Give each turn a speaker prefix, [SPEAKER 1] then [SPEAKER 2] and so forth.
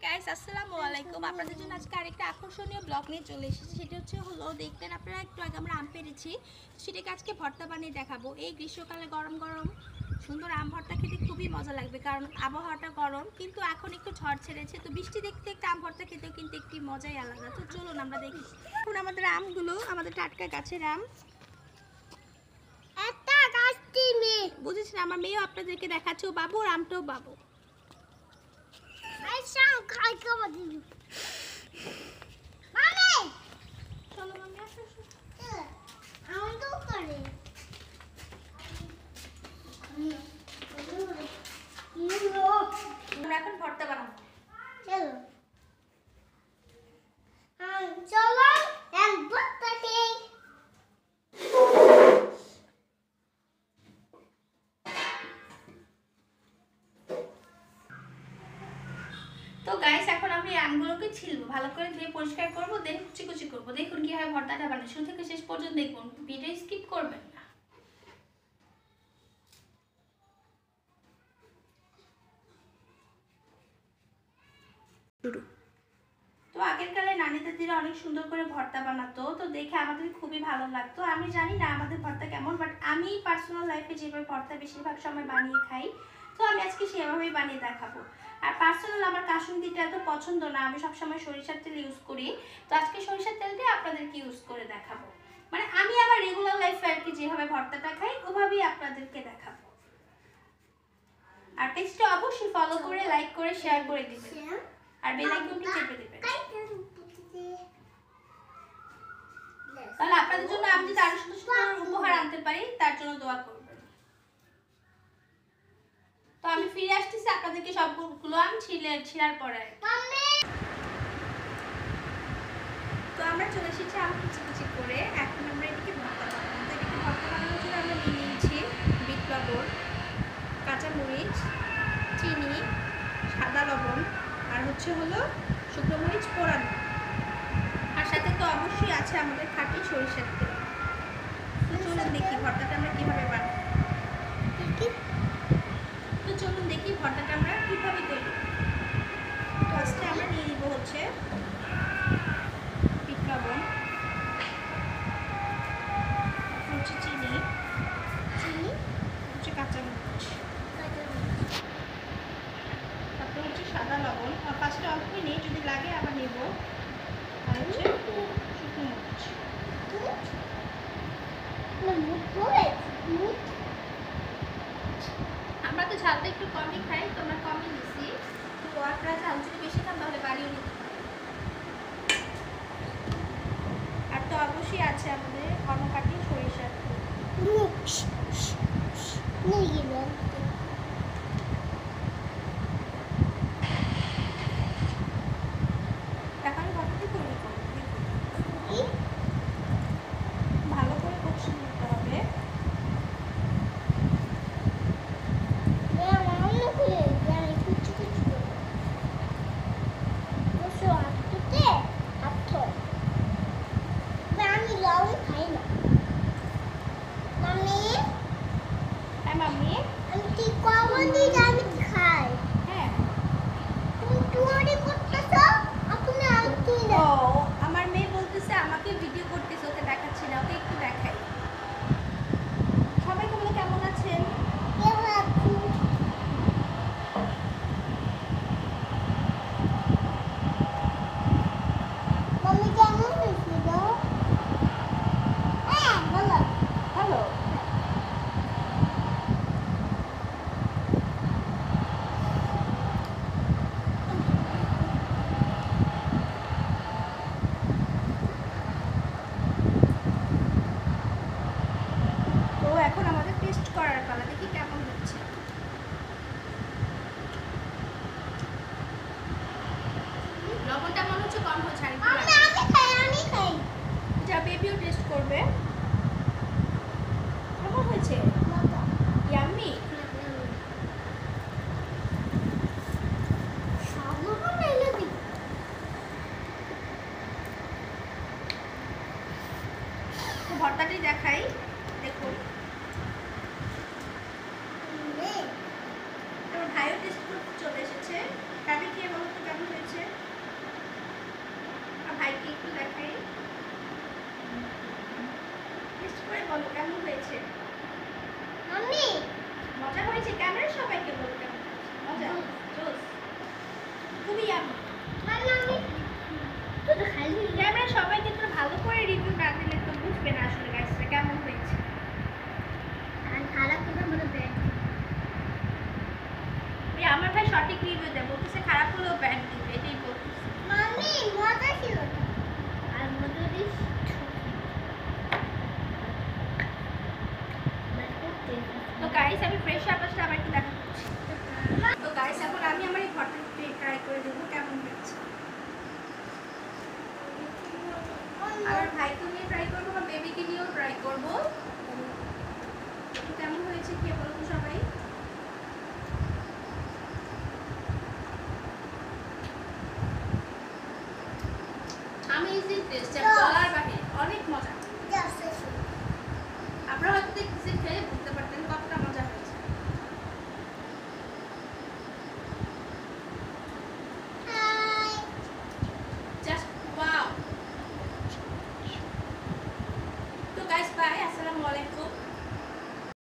[SPEAKER 1] Guys আসসালামু আলাইকুম। আপনাদের জন্য আজকে আরেকটা আকর্ষণীয় ব্লগ নিয়ে চলে এসেছি। সেটা হলো দেখলেন আপনারা একটু আগে আমরা আম পেরেছি, সেটাকে আজকে ভর্তা বানিয়ে দেখাবো। এই গ্রীষ্মকালে গরম গরম সুন্দর আম ভর্তা খেতে খুবই মজা লাগবে, কারণ আবহাওয়াটা গরম, কিন্তু এখন একটু ঝড় ছেড়েছে, তো বৃষ্টি দেখতে একটা আম ভর্তা খেতেও কিন্তু একটি মজাই আলাদা। তো চলুন আমরা দেখি। এখন আমাদের আমগুলো আমাদের টাটকা গাছের আম, একটা গাছটি মেয়ে বুঝেছেন, আমার মেয়েও আপনাদেরকে দেখাচ্ছে। ও বাবু আর আমটাও বাবু। এখন ভর্তা বানাবো, চলো তো গাইস এখন আমি আমগুলোকে ছিলবো, ভালো করে ধুয়ে পরিষ্কার করবো, দেন কুচি কুচি করবো। দেখুন কিভাবে ভর্তাটা বানাই, শুরু থেকে শেষ পর্যন্ত দেখুন, ভিডিও স্কিপ করবেন না। তো আগের কালে নানি দাদিরা অনেক সুন্দর করে ভর্তা বানাতো, তো দেখে আমাদের খুবই ভালো লাগতো। আমি জানি না আমাদের ভর্তা কেমন, বাট আমি পার্সোনাল লাইফে যেভাবে ভর্তা বেশিরভাগ সময় বানিয়ে খাই, তো আমি আজকে সেভাবেই বানিয়ে দেখাবো। আর পার্সোনাল আমার কাসুন্দিটা এত পছন্দ না, আমি সবসময় সরিষার তেল ইউজ করি, তো আজকে সরিষার তেলটাই আপনাদেরকে ইউজ করে দেখাবো। মানে আমি আমার রেগুলার লাইফে আর কি যেভাবে ভর্তাটা খাই ওভাবেই আপনাদেরকে দেখাবো। আর পেজটা অবশ্যই ফলো করে, লাইক করে, শেয়ার করে দিবেন, আর বেল আইকনটি চেপে দিবেন। তাহলে আপনাদের জন্য আমি যদি আরো সুন্দর সুন্দর উপহার আনতে পারি তার জন্য দোয়া করবেন। তো আমি ফিরে আসতেছি আপনাদেরকে সবগুলো আম ছিঁড়ার পরে। তো আমরা চলে এসেছি আম কুচি কুচি করে, এখন আমরা এদিকে ভর্তা বানাবো। তো এদিকে ভর্তা বানানোর জন্য আমরা নিয়ে নিয়েছি বিট লবণ, কাঁচামরিচ, চিনি, সাদা লবণ, আর হলো শুকনো মরিচ পোড়ানো, আর সাথে তো অবশ্যই আছে আমাদের খাঁটি সরিষার তেল। তো চলুন দেখি ভর্তাটা আমরা কিভাবে বানাই। তো চলুন দেখি ভর্তাটা আমরা কিভাবে তৈরি করি। তো আজকে আমরা নিয়ে নিব বিট লবণ, চিনি, কাঁচামরিচ, তারপর সাদা লবণ, আর ফার্স্টে অল্পই নেই, যদি লাগে আবার নেব, আর শুকনো মরিচ। আমরা তো ঝালটা একটু কমই খাই, তো আমরা কমই নিছি, তো আপনারা ঝাল যদি বেশি খান তাহলে বাড়িয়ে নিতে পারেন। আর তো অবশ্যই আছে আমাদের ঘনকাঠি সরিষার তেল। এখন ভর্তাটি তৈরি করব, ভালো করে কষিয়ে নিতে হবে। আমার মেয়ে বলতেছে আমাকে ভিডিও করতেছে, ওকে দেখাচ্ছি না, ওকে একটু দেখাই। সবাইকে বলে কেমন আছেন? ভালো। তো এখন আমাদের টেস্ট করার পালা, দেখি কেমন হচ্ছে। লবণটা মনে হচ্ছে কম হচ্ছে, আমি খাই, যা বেবিও টেস্ট করবে। কেমন হয়েছে? ইয়াম্মি। ভর্তাটি দেখাই, দেখুন আমার ভাইও টেস্ট করতে চলে এসেছে। ভাবি খেয়ে বলতো কেমন হয়েছে? খুবই ইয়ামি।
[SPEAKER 2] খালি
[SPEAKER 1] ক্যামেরা সবাইকে একটু ভালো করে রিভিউ না দিলে তো বুঝবে না আসলে গাইসটা কেমন হয়েছে।
[SPEAKER 2] খারাপ করে মনে ব্যান্ড
[SPEAKER 1] এই আমার ভাই সঠিক রিভিউ দেয়, বলতেছে খারাপ হলেও ব্যান্ড দিবে, এটাই বলতেছে।
[SPEAKER 2] মামি মজা ছিল তো। আর মধুরি
[SPEAKER 1] তো গাইস আমি ফ্রেশ আপ আসলে আবার একটু দেখা করছি। তো গাইস এখন আমি আমার এই ভর্তাটা ট্রাই করে দেবো কেমন হয়েছে। আমার ভাইকে নিয়ে ট্রাই করবো, আমার বেবিকে নিয়েও ট্রাই করবো। কেমন হয়েছে খেয়ে বলবো সবাই। আমি টেস্ট বলার বাহিরে অনেক মজা।